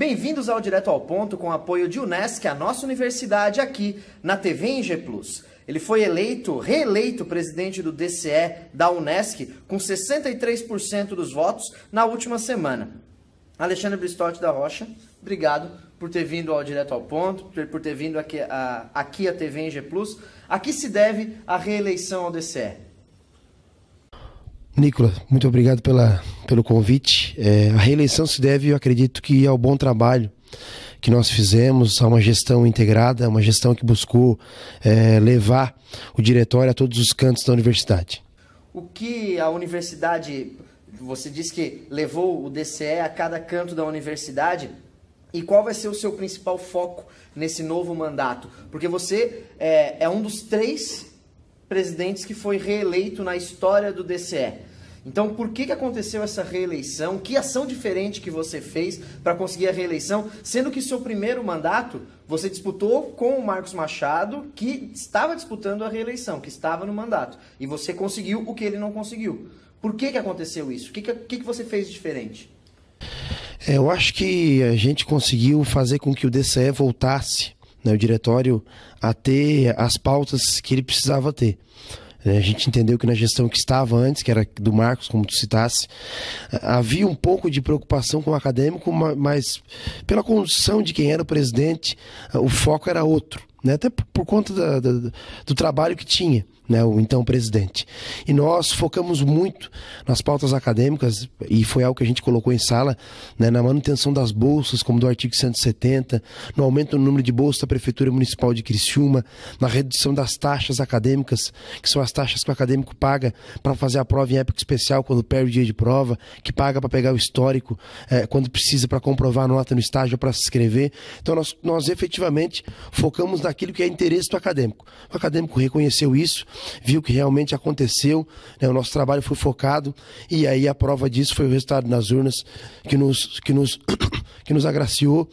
Bem-vindos ao Direto ao Ponto, com apoio de Unesc, a nossa universidade aqui na TV Eng Plus. Ele foi reeleito presidente do DCE da Unesc com 63% dos votos na última semana. Alexandre Bristotti da Rocha, obrigado por ter vindo ao Direto ao Ponto, por ter vindo aqui a TV Eng Plus. A que se deve a reeleição ao DCE? Nicolas, muito obrigado pelo convite. A reeleição se deve, eu acredito, que ao bom trabalho que nós fizemos, a uma gestão integrada, uma gestão que buscou levar o diretório a todos os cantos da universidade. O que a universidade, você disse que levou o DCE a cada canto da universidade, e qual vai ser o seu principal foco nesse novo mandato? Porque você é um dos 3 presidentes que foi reeleito na história do DCE. Então, por que aconteceu essa reeleição? Que ação diferente que você fez para conseguir a reeleição, sendo que seu primeiro mandato você disputou com o Marcos Machado, que estava disputando a reeleição, que estava no mandato, e você conseguiu o que ele não conseguiu. Por que aconteceu isso? O que você fez de diferente? Eu acho que a gente conseguiu fazer com que o DCE voltasse, o diretório, a ter as pautas que ele precisava ter. A gente entendeu que na gestão que estava antes, que era do Marcos, como tu citasse, havia um pouco de preocupação com o acadêmico, mas pela condição de quem era o presidente, o foco era outro, até por conta do trabalho que tinha, o então presidente. E nós focamos muito nas pautas acadêmicas, e foi algo que a gente colocou em sala, na manutenção das bolsas, como do artigo 170, no aumento do número de bolsas da Prefeitura Municipal de Criciúma, na redução das taxas acadêmicas, que são as taxas que o acadêmico paga para fazer a prova em época especial, quando perde o dia de prova, que paga para pegar o histórico, quando precisa para comprovar a nota no estágio para se inscrever. Então nós efetivamente focamos naquilo que é interesse do acadêmico. O acadêmico reconheceu isso, viu que realmente aconteceu, o nosso trabalho foi focado, e aí a prova disso foi o resultado nas urnas que nos agraciou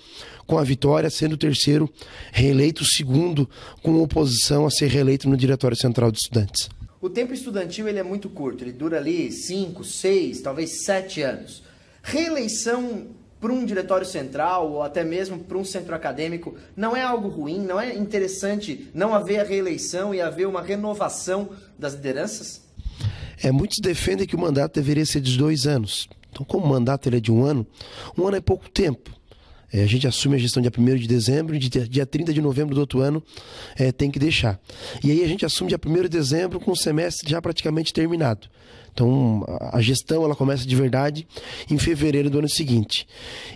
com a vitória, sendo o terceiro reeleito, o segundo com oposição a ser reeleito no Diretório Central de Estudantes. O tempo estudantil ele é muito curto, ele dura ali 5, 6, talvez 7 anos. Reeleição para um diretório central ou até mesmo para um centro acadêmico não é algo ruim? Não é interessante não haver a reeleição e haver uma renovação das lideranças? Muitos defendem que o mandato deveria ser de 2 anos. Então, como o mandato ele é de 1 ano, 1 ano é pouco tempo. A gente assume a gestão dia 1º de dezembro e dia 30 de novembro do outro ano tem que deixar. E aí a gente assume dia 1º de dezembro com o semestre já praticamente terminado. Então a gestão ela começa de verdade em fevereiro do ano seguinte.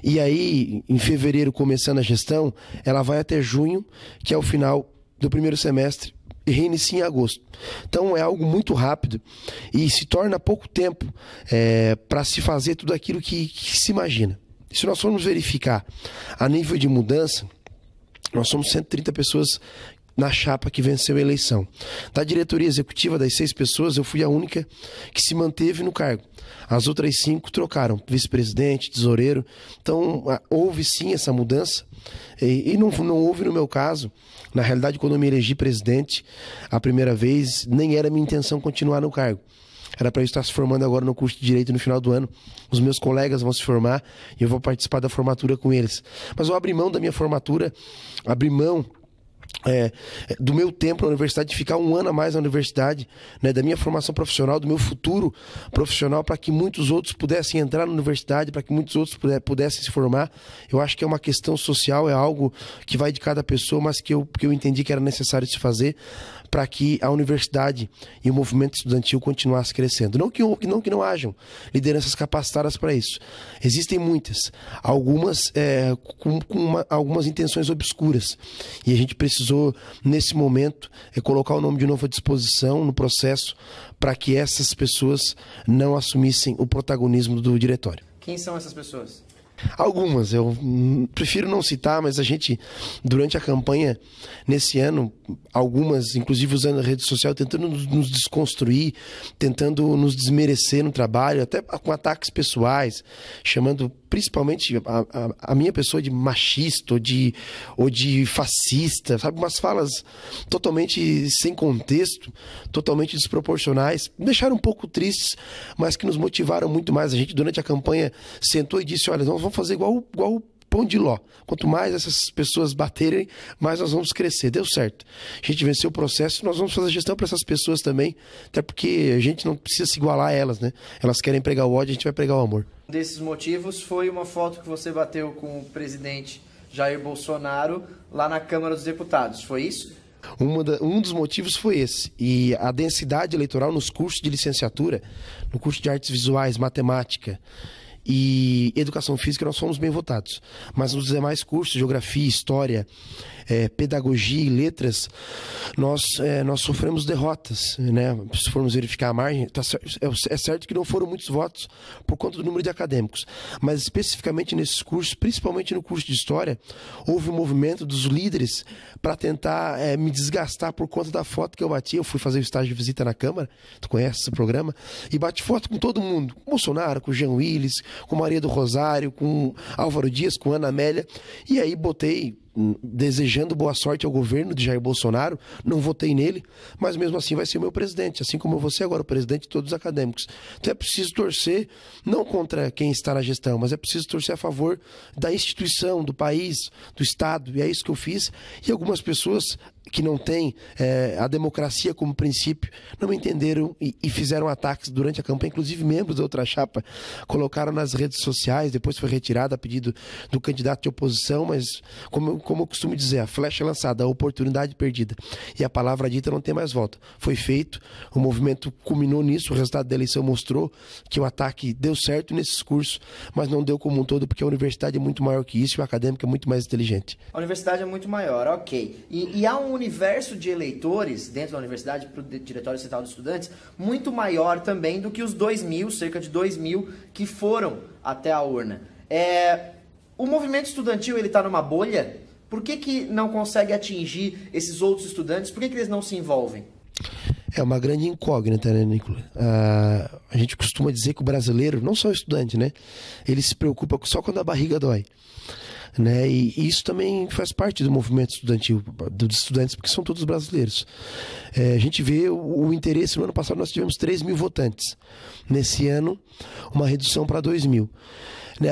E aí, em fevereiro, começando a gestão, ela vai até junho, que é o final do primeiro semestre, e reinicia em agosto. Então é algo muito rápido e se torna pouco tempo para se fazer tudo aquilo que se imagina. Se nós formos verificar a nível de mudança, nós somos 130 pessoas na chapa que venceu a eleição. Da diretoria executiva, das 6 pessoas, eu fui a única que se manteve no cargo. As outras 5 trocaram, vice-presidente, tesoureiro. Então, houve sim essa mudança. E não houve no meu caso. Na realidade, quando eu me elegi presidente, a primeira vez, nem era minha intenção continuar no cargo. Era para eu estar se formando agora no curso de Direito no final do ano. Os meus colegas vão se formar e eu vou participar da formatura com eles. Mas eu abri mão da minha formatura, abri mão do meu tempo na universidade, de ficar 1 ano a mais na universidade, da minha formação profissional, do meu futuro profissional, para que muitos outros pudessem entrar na universidade, para que muitos outros pudessem se formar. Eu acho que é uma questão social, é algo que vai de cada pessoa, mas que eu entendi que era necessário se fazer para que a universidade e o movimento estudantil continuasse crescendo. Não que não hajam lideranças capacitadas para isso. Existem muitas, algumas com algumas intenções obscuras. E a gente precisou, nesse momento, colocar o nome de novo à disposição no processo para que essas pessoas não assumissem o protagonismo do diretório. Quem são essas pessoas? Algumas, eu prefiro não citar, mas a gente, durante a campanha, nesse ano, algumas, inclusive usando a rede social, tentando nos desconstruir, tentando nos desmerecer no trabalho, até com ataques pessoais, chamando principalmente a minha pessoa de machista ou de fascista, sabe? Umas falas totalmente sem contexto, totalmente desproporcionais, me deixaram um pouco tristes, mas que nos motivaram muito mais. A gente, durante a campanha, sentou e disse, olha, nós vamos fazer igual pão de ló. Quanto mais essas pessoas baterem, mais nós vamos crescer. Deu certo. A gente venceu o processo, nós vamos fazer gestão para essas pessoas também, até porque a gente não precisa se igualar a elas, né? Elas querem pregar o ódio, a gente vai pregar o amor. Um desses motivos foi uma foto que você bateu com o presidente Jair Bolsonaro lá na Câmara dos Deputados, foi isso? Um dos motivos foi esse. E a densidade eleitoral nos cursos de licenciatura, no curso de artes visuais, matemática e educação física, nós fomos bem votados. Mas nos demais cursos, geografia, história, pedagogia e letras, nós sofremos derrotas, né? Se formos verificar a margem, é certo que não foram muitos votos por conta do número de acadêmicos, mas especificamente nesses cursos, principalmente no curso de história, houve um movimento dos líderes para tentar me desgastar por conta da foto que eu bati. Eu fui fazer o estágio de visita na Câmara, tu conhece esse programa, e bati foto com todo mundo, com Bolsonaro, com Jean Willis, com Maria do Rosário, com Álvaro Dias, com Ana Amélia, e aí botei, desejando boa sorte ao governo de Jair Bolsonaro, não votei nele, mas mesmo assim vai ser o meu presidente, assim como eu vou ser agora o presidente de todos os acadêmicos. Então é preciso torcer, não contra quem está na gestão, mas é preciso torcer a favor da instituição, do país, do Estado, e é isso que eu fiz. E algumas pessoas que não têm a democracia como princípio, não me entenderam e fizeram ataques durante a campanha, inclusive membros da outra chapa colocaram nas redes sociais, depois foi retirado a pedido do candidato de oposição, mas como eu costumo dizer, a flecha lançada, a oportunidade perdida, e a palavra dita não tem mais volta. Foi feito, o movimento culminou nisso, o resultado da eleição mostrou que o ataque deu certo nesses cursos, mas não deu como um todo, porque a universidade é muito maior que isso e o acadêmico é muito mais inteligente. A universidade é muito maior, ok. E há um universo de eleitores dentro da universidade para o Diretório Central dos Estudantes muito maior também do que os 2.000, cerca de 2.000 que foram até a urna. O movimento estudantil está numa bolha? Por que não consegue atingir esses outros estudantes? Por que eles não se envolvem? É uma grande incógnita, né, Nicolas? A gente costuma dizer que o brasileiro, não só o estudante, né, ele se preocupa só quando a barriga dói. Né? E isso também faz parte do movimento estudantil, dos estudantes, porque são todos brasileiros. A gente vê o interesse. No ano passado nós tivemos 3.000 votantes. Nesse ano, uma redução para 2.000. Né?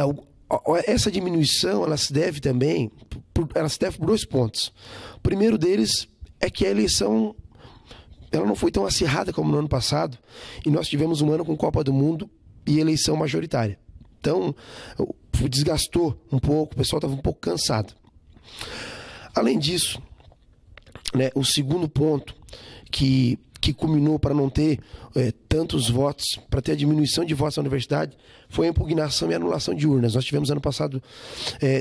Essa diminuição ela se deve também por 2 pontos. O primeiro deles é que a eleição ela não foi tão acirrada como no ano passado, e nós tivemos um ano com Copa do Mundo e eleição majoritária. Então, desgastou um pouco, o pessoal estava um pouco cansado. Além disso, né, o segundo ponto que culminou para não ter tantos votos, para ter a diminuição de votos na universidade, foi a impugnação e anulação de urnas. Nós tivemos ano passado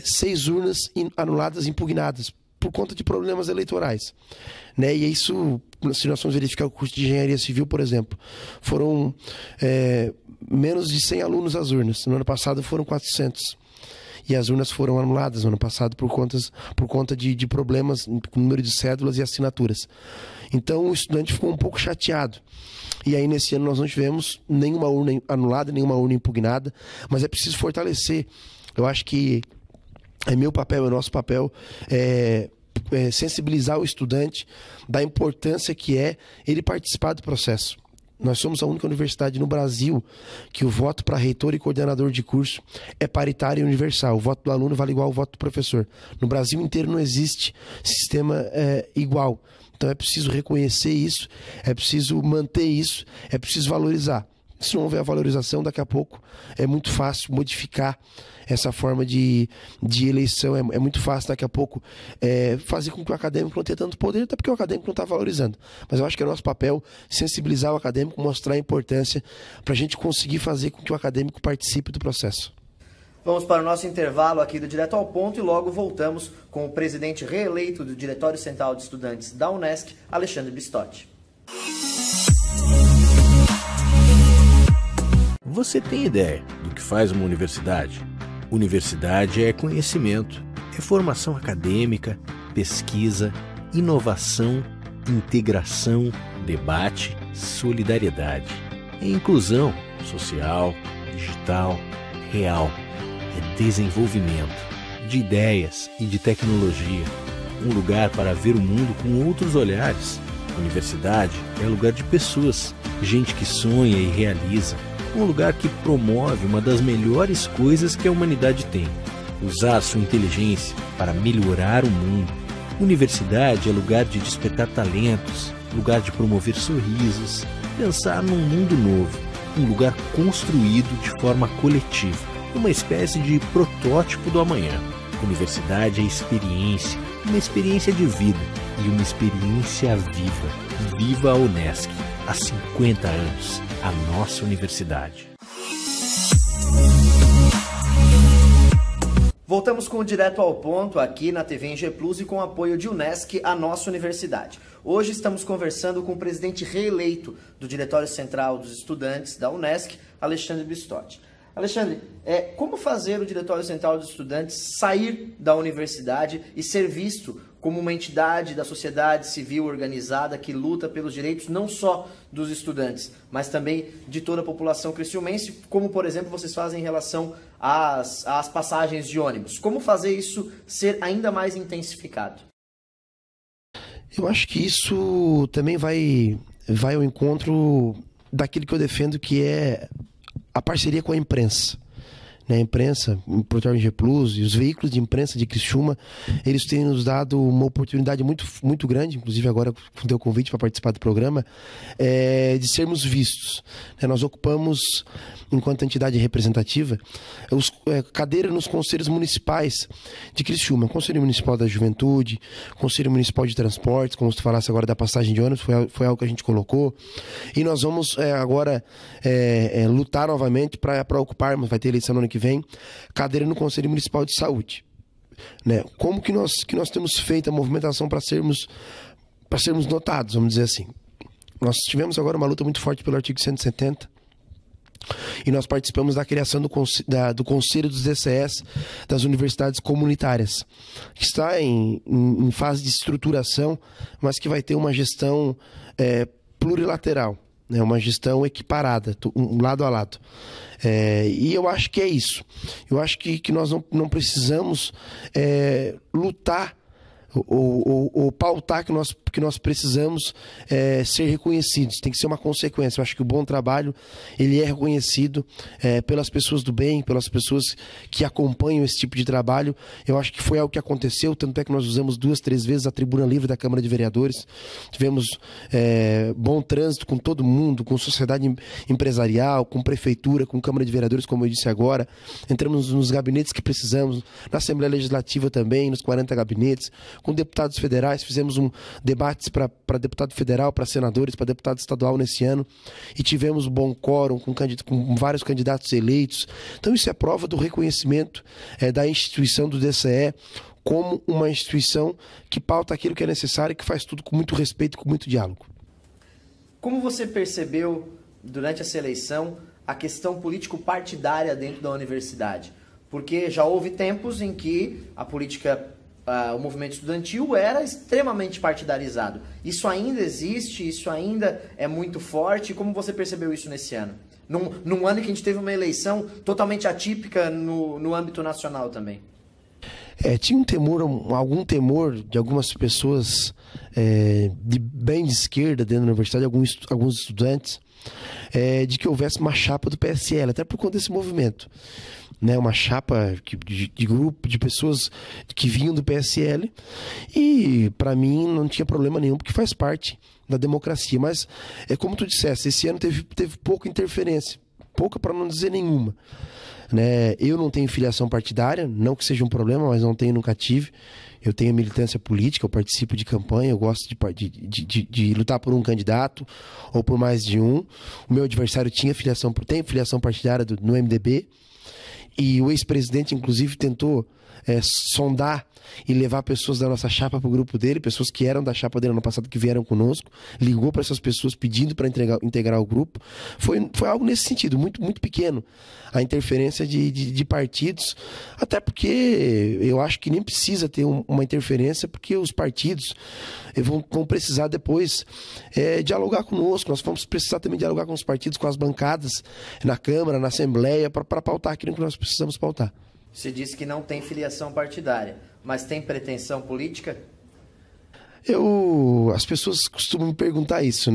6 urnas anuladas e impugnadas por conta de problemas eleitorais. Né? E isso, se nós formos verificar o curso de engenharia civil, por exemplo, foram menos de 100 alunos às urnas. No ano passado foram 400. E as urnas foram anuladas no ano passado por conta de problemas com o número de cédulas e assinaturas. Então o estudante ficou um pouco chateado. E aí nesse ano nós não tivemos nenhuma urna anulada, nenhuma urna impugnada, mas é preciso fortalecer. Eu acho que é meu papel, é nosso papel, sensibilizar o estudante da importância que é ele participar do processo. Nós somos a única universidade no Brasil que o voto para reitor e coordenador de curso é paritário e universal. O voto do aluno vale igual ao voto do professor. No Brasil inteiro não existe sistema igual. Então é preciso reconhecer isso, é preciso manter isso, é preciso valorizar. Se não houver a valorização, daqui a pouco é muito fácil modificar essa forma de eleição. É muito fácil daqui a pouco fazer com que o acadêmico não tenha tanto poder, até porque o acadêmico não está valorizando. Mas eu acho que é nosso papel sensibilizar o acadêmico, mostrar a importância para a gente conseguir fazer com que o acadêmico participe do processo. Vamos para o nosso intervalo aqui do Direto ao Ponto e logo voltamos com o presidente reeleito do Diretório Central de Estudantes da Unesc, Alexandre Bistotti. Você tem ideia do que faz uma universidade? Universidade é conhecimento, é formação acadêmica, pesquisa, inovação, integração, debate, solidariedade. É inclusão social, digital, real. É desenvolvimento de ideias e de tecnologia. Um lugar para ver o mundo com outros olhares. Universidade é lugar de pessoas, gente que sonha e realiza. Um lugar que promove uma das melhores coisas que a humanidade tem: usar sua inteligência para melhorar o mundo. Universidade é lugar de despertar talentos, lugar de promover sorrisos, pensar num mundo novo, um lugar construído de forma coletiva, uma espécie de protótipo do amanhã. Universidade é experiência, uma experiência de vida e uma experiência viva. Viva a Unesc, há 50 anos, a nossa universidade. Voltamos com o Direto ao Ponto aqui na TV G Plus e com o apoio de Unesc, a nossa universidade. Hoje estamos conversando com o presidente reeleito do Diretório Central dos Estudantes da Unesc, Alexandre Bistotti. Alexandre, como fazer o Diretório Central dos Estudantes sair da universidade e ser visto como uma entidade da sociedade civil organizada que luta pelos direitos não só dos estudantes, mas também de toda a população criciumense, como, por exemplo, vocês fazem em relação às passagens de ônibus? Como fazer isso ser ainda mais intensificado? Eu acho que isso também vai ao encontro daquilo que eu defendo, que é a parceria com a imprensa. A imprensa, o Protório G Plus e os veículos de imprensa de Criciúma, eles têm nos dado uma oportunidade muito grande, inclusive agora com o teu convite para participar do programa, de sermos vistos. Nós ocupamos, enquanto entidade representativa, cadeira nos conselhos municipais de Criciúma, Conselho Municipal da Juventude, Conselho Municipal de Transportes, como tu falasse agora da passagem de ônibus, foi algo que a gente colocou, e nós vamos agora lutar novamente para ocuparmos, vai ter eleição no ano que vem, cadeira no Conselho Municipal de Saúde. Como que nós temos feito a movimentação para sermos notados, vamos dizer assim. Nós tivemos agora uma luta muito forte pelo artigo 170 e nós participamos da criação do Conselho dos DCEs das universidades comunitárias, que está em fase de estruturação, mas que vai ter uma gestão plurilateral, uma gestão equiparada, um lado a lado. E eu acho que é isso. Eu acho que nós não precisamos lutar ou pautar que nós precisamos ser reconhecidos. Tem que ser uma consequência. Eu acho que o bom trabalho ele é reconhecido pelas pessoas do bem, pelas pessoas que acompanham esse tipo de trabalho. Eu acho que foi algo que aconteceu, tanto é que nós usamos 2, 3 vezes a tribuna livre da Câmara de Vereadores. Tivemos bom trânsito com todo mundo, com sociedade empresarial, com prefeitura, com Câmara de Vereadores, como eu disse agora. Entramos nos gabinetes que precisamos, na Assembleia Legislativa também, nos 40 gabinetes, com deputados federais, fizemos debates para deputado federal, para senadores, para deputado estadual nesse ano, e tivemos um bom quórum com vários candidatos eleitos. Então isso é prova do reconhecimento da instituição do DCE como uma instituição que pauta aquilo que é necessário e que faz tudo com muito respeito e com muito diálogo. Como você percebeu durante essa eleição a questão político-partidária dentro da universidade? Porque já houve tempos em que a política, o movimento estudantil era extremamente partidarizado. Isso ainda existe? Isso ainda é muito forte? Como você percebeu isso nesse ano? Num ano em que a gente teve uma eleição totalmente atípica no âmbito nacional também. Tinha algum temor de algumas pessoas bem de esquerda dentro da universidade, alguns estudantes, de que houvesse uma chapa do PSL, até por conta desse movimento. Uma chapa de grupo de pessoas que vinham do PSL, e para mim não tinha problema nenhum, porque faz parte da democracia. Mas como tu disseste, esse ano teve pouca interferência, pouca para não dizer nenhuma. Eu não tenho filiação partidária, não que seja um problema, mas não tenho, nunca tive. Eu tenho militância política, eu participo de campanha, eu gosto de lutar por um candidato ou por mais de um. O meu adversário tem filiação partidária no MDB. E o ex-presidente, inclusive, tentou sondar e levar pessoas da nossa chapa para o grupo dele, pessoas que eram da chapa dele ano passado, que vieram conosco, ligou para essas pessoas pedindo para integrar o grupo. Foi algo nesse sentido, muito, muito pequeno, a interferência de partidos, até porque eu acho que nem precisa ter uma interferência, porque os partidos vão precisar depois dialogar conosco. Nós vamos precisar também dialogar com os partidos, com as bancadas na Câmara, na Assembleia, para pautar aquilo que nós precisamos pautar. Você disse que não tem filiação partidária, mas tem pretensão política? As pessoas costumam me perguntar isso,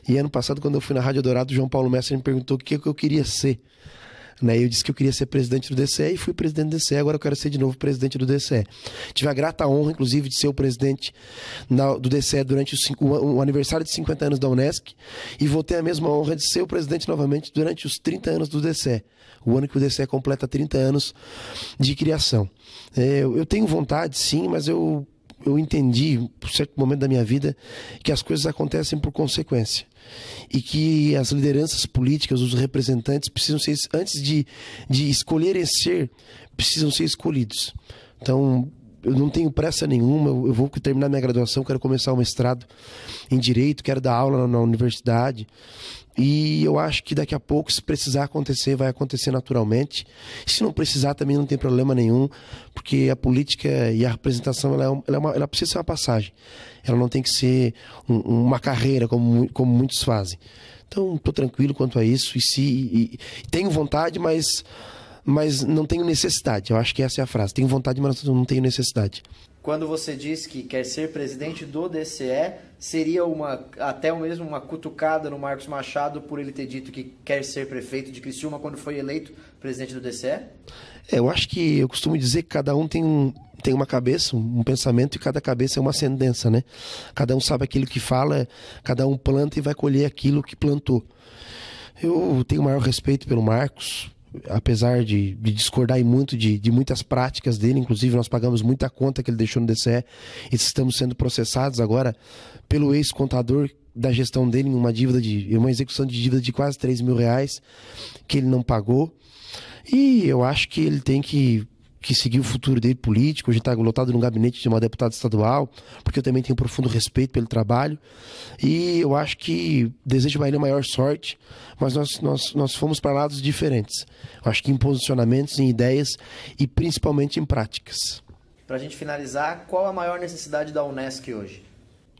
E ano passado, quando eu fui na Rádio Dourado, o João Paulo Mestre me perguntou o que eu queria ser. né? Eu disse que eu queria ser presidente do DCE e fui presidente do DCE, agora eu quero ser de novo presidente do DCE. Tive a grata honra, inclusive, de ser o presidente do DCE durante o aniversário de 50 anos da Unesc e vou ter a mesma honra de ser o presidente novamente durante os 30 anos do DCE, o ano que o DCE completa 30 anos de criação. Eu tenho vontade, sim, mas eu entendi, por certo momento da minha vida, que as coisas acontecem por consequência. E que as lideranças políticas, os representantes, precisam ser, antes de escolherem ser, precisam ser escolhidos. Então, eu não tenho pressa nenhuma, eu vou terminar minha graduação, quero começar o mestrado em Direito, quero dar aula na universidade. E eu acho que daqui a pouco, se precisar acontecer, vai acontecer naturalmente. Se não precisar, também não tem problema nenhum, porque a política e a representação ela precisa ser uma passagem. Ela não tem que ser uma carreira, como muitos fazem. Então, estou tranquilo quanto a isso. E tenho vontade, mas não tenho necessidade. Eu acho que essa é a frase. Tenho vontade, mas não tenho necessidade. Quando você diz que quer ser presidente do DCE, seria até mesmo uma cutucada no Marcos Machado por ele ter dito que quer ser prefeito de Criciúma quando foi eleito presidente do DCE? Eu acho que eu costumo dizer que cada um tem uma cabeça, um pensamento, e cada cabeça é uma ascendência, né? Cada um sabe aquilo que fala, cada um planta e vai colher aquilo que plantou. Eu tenho o maior respeito pelo Marcos, apesar de discordar muito de muitas práticas dele. Inclusive nós pagamos muita conta que ele deixou no DCE e estamos sendo processados agora pelo ex-contador da gestão dele em uma execução de dívida de quase 3 mil reais que ele não pagou. E eu acho que ele tem que seguir o futuro dele político. Hoje está lotado no gabinete de uma deputada estadual, porque eu também tenho profundo respeito pelo trabalho. E eu acho que desejo a ele a maior sorte, mas nós fomos para lados diferentes. Eu acho que em posicionamentos, em ideias e principalmente em práticas. Para a gente finalizar, qual a maior necessidade da Unesc hoje?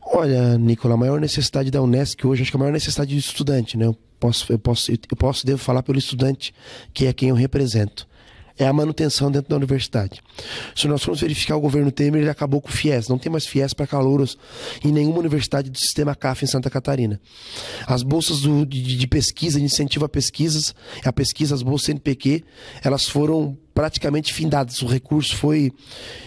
Olha, Nicola, a maior necessidade da Unesc hoje, acho que a maior necessidade do estudante, né? Devo falar pelo estudante, que é quem eu represento. É a manutenção dentro da universidade. Se nós formos verificar o governo Temer, ele acabou com o FIES. Não tem mais FIES para calouros em nenhuma universidade do sistema CAF em Santa Catarina. As bolsas de pesquisa, de incentivo a pesquisas, as bolsas CNPq, elas foram praticamente findadas. O recurso foi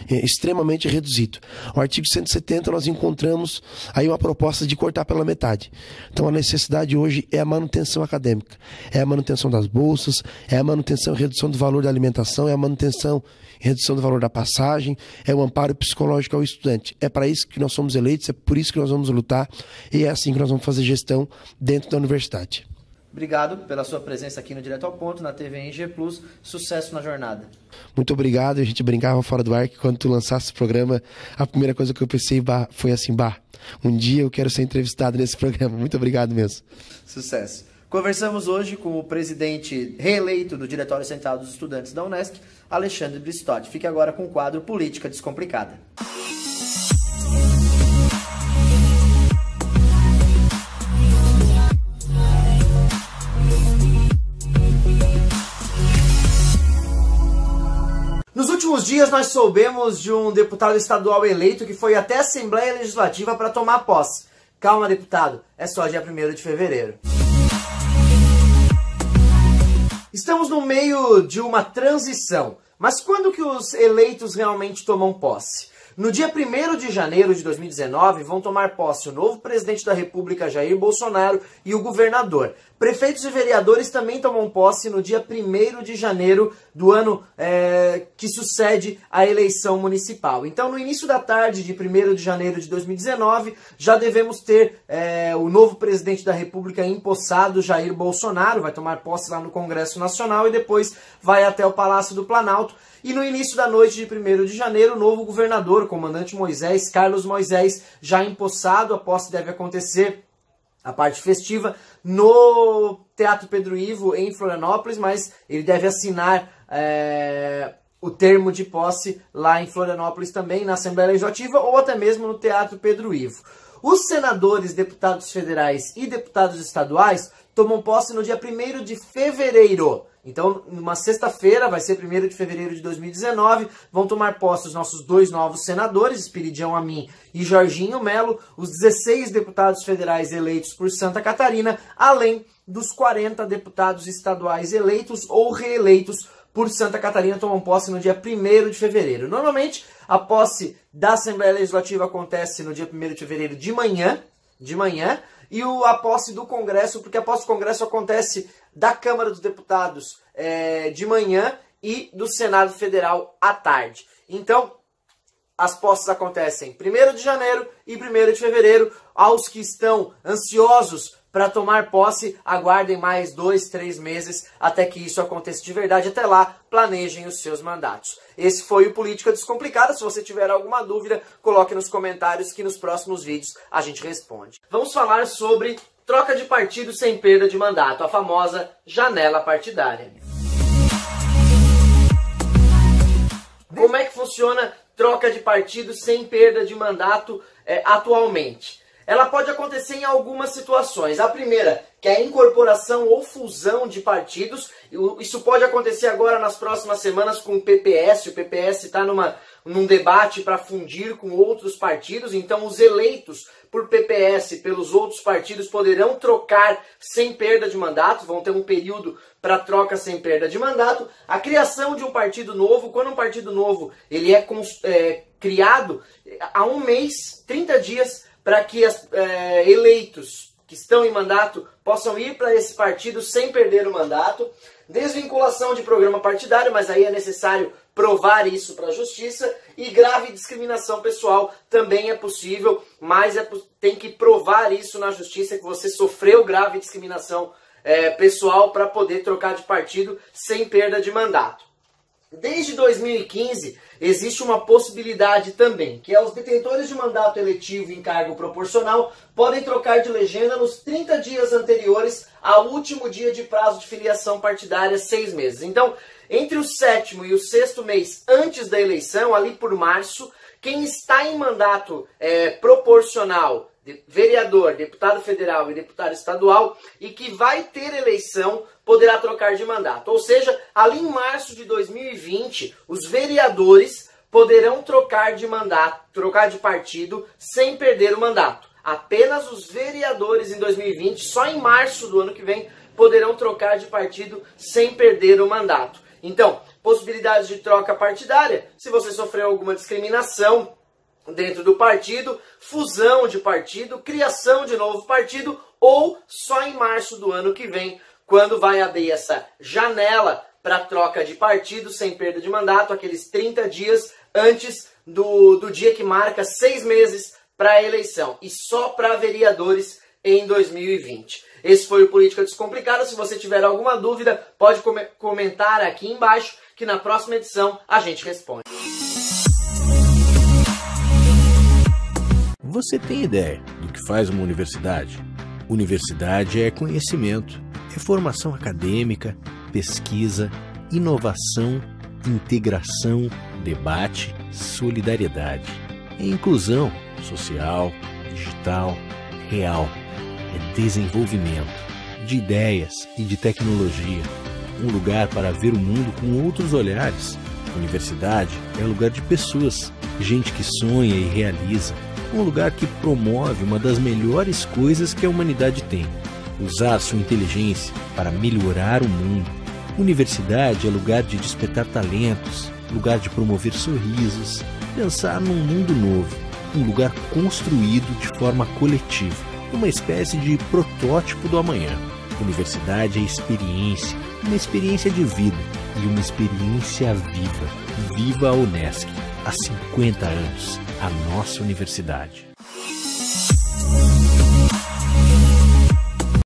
extremamente reduzido. O artigo 170 nós encontramos aí uma proposta de cortar pela metade. Então a necessidade hoje é a manutenção acadêmica, é a manutenção das bolsas, é a manutenção e redução do valor da alimentação, é a manutenção e redução do valor da passagem, é o amparo psicológico ao estudante. É para isso que nós somos eleitos, é por isso que nós vamos lutar e é assim que nós vamos fazer gestão dentro da universidade. Obrigado pela sua presença aqui no Direto ao Ponto, na TV NG Plus. Sucesso na jornada. Muito obrigado. A gente brincava fora do ar que quando tu lançasse o programa, a primeira coisa que eu pensei foi assim, um dia eu quero ser entrevistado nesse programa. Muito obrigado mesmo. Sucesso. Conversamos hoje com o presidente reeleito do Diretório Central dos Estudantes da Unesc, Alexandre Bristotti. Fique agora com o quadro Política Descomplicada. Nos últimos dias nós soubemos de um deputado estadual eleito que foi até a Assembleia Legislativa para tomar posse. Calma, deputado, é só dia 1º de fevereiro. Estamos no meio de uma transição, mas quando que os eleitos realmente tomam posse? No dia 1º de janeiro de 2019 vão tomar posse o novo presidente da República, Jair Bolsonaro, e o governador. Prefeitos e vereadores também tomam posse no dia 1º de janeiro do ano que sucede a eleição municipal. Então, no início da tarde de 1º de janeiro de 2019, já devemos ter o novo presidente da República empossado, Jair Bolsonaro, vai tomar posse lá no Congresso Nacional e depois vai até o Palácio do Planalto. E no início da noite de 1º de janeiro, o novo governador, o comandante Moisés, Carlos Moisés, já empossado. A posse deve acontecer, a parte festiva, no Teatro Pedro Ivo, em Florianópolis, mas ele deve assinar o termo de posse lá em Florianópolis também, na Assembleia Legislativa, ou até mesmo no Teatro Pedro Ivo. Os senadores, deputados federais e deputados estaduais tomam posse no dia 1º de fevereiro. Então, numa sexta-feira, vai ser 1º de fevereiro de 2019, vão tomar posse os nossos 2 novos senadores, Espiridião Amin e Jorginho Melo, os 16 deputados federais eleitos por Santa Catarina, além dos 40 deputados estaduais eleitos ou reeleitos por Santa Catarina tomam posse no dia 1º de fevereiro. Normalmente, a posse da Assembleia Legislativa acontece no dia 1º de fevereiro de manhã, e a posse do Congresso, porque a posse do Congresso acontece da Câmara dos Deputados de manhã e do Senado Federal à tarde. Então, as posses acontecem 1º de janeiro e 1º de fevereiro. Aos que estão ansiosos para tomar posse, aguardem mais 2, 3 meses até que isso aconteça de verdade. Até lá, planejem os seus mandatos. Esse foi o Política Descomplicada. Se você tiver alguma dúvida, coloque nos comentários que nos próximos vídeos a gente responde. Vamos falar sobre troca de partido sem perda de mandato, a famosa janela partidária. Como é que funciona troca de partido sem perda de mandato atualmente? Ela pode acontecer em algumas situações. A primeira, que é a incorporação ou fusão de partidos. Isso pode acontecer agora nas próximas semanas com o PPS. O PPS está num debate para fundir com outros partidos. Então, os eleitos por PPS pelos outros partidos poderão trocar sem perda de mandato. Vão ter um período para troca sem perda de mandato. A criação de um partido novo. Quando um partido novo ele é criado, há um mês, 30 dias, para que eleitos que estão em mandato possam ir para esse partido sem perder o mandato. Desvinculação de programa partidário, mas aí é necessário provar isso para a justiça. E grave discriminação pessoal também é possível, mas tem que provar isso na justiça, que você sofreu grave discriminação pessoal para poder trocar de partido sem perda de mandato. Desde 2015, existe uma possibilidade também, que é os detentores de mandato eletivo em cargo proporcional podem trocar de legenda nos 30 dias anteriores ao último dia de prazo de filiação partidária, 6 meses. Então, entre o 7º e o 6º mês antes da eleição, ali por março, quem está em mandato proporcional, vereador, deputado federal e deputado estadual, e que vai ter eleição, poderá trocar de mandato. Ou seja, ali em março de 2020, os vereadores poderão trocar de mandato, trocar de partido, sem perder o mandato. Apenas os vereadores em 2020, só em março do ano que vem, poderão trocar de partido sem perder o mandato. Então, possibilidades de troca partidária, se você sofreu alguma discriminação dentro do partido, fusão de partido, criação de novo partido, ou só em março do ano que vem, quando vai abrir essa janela para troca de partido sem perda de mandato, aqueles 30 dias antes do dia que marca 6 meses para a eleição, e só para vereadores em 2020. Esse foi o Política Descomplicada. Se você tiver alguma dúvida, pode comentar aqui embaixo, que na próxima edição a gente responde. Você tem ideia do que faz uma universidade? Universidade é conhecimento, é formação acadêmica, pesquisa, inovação, integração, debate, solidariedade. É inclusão social, digital, real. É desenvolvimento de ideias e de tecnologia. Um lugar para ver o mundo com outros olhares. Universidade é lugar de pessoas, gente que sonha e realiza. Um lugar que promove uma das melhores coisas que a humanidade tem: usar sua inteligência para melhorar o mundo. Universidade é lugar de despertar talentos, lugar de promover sorrisos, pensar num mundo novo, um lugar construído de forma coletiva, uma espécie de protótipo do amanhã. Universidade é experiência, uma experiência de vida e uma experiência viva. Viva a Unesc! Há 50 anos, a nossa universidade.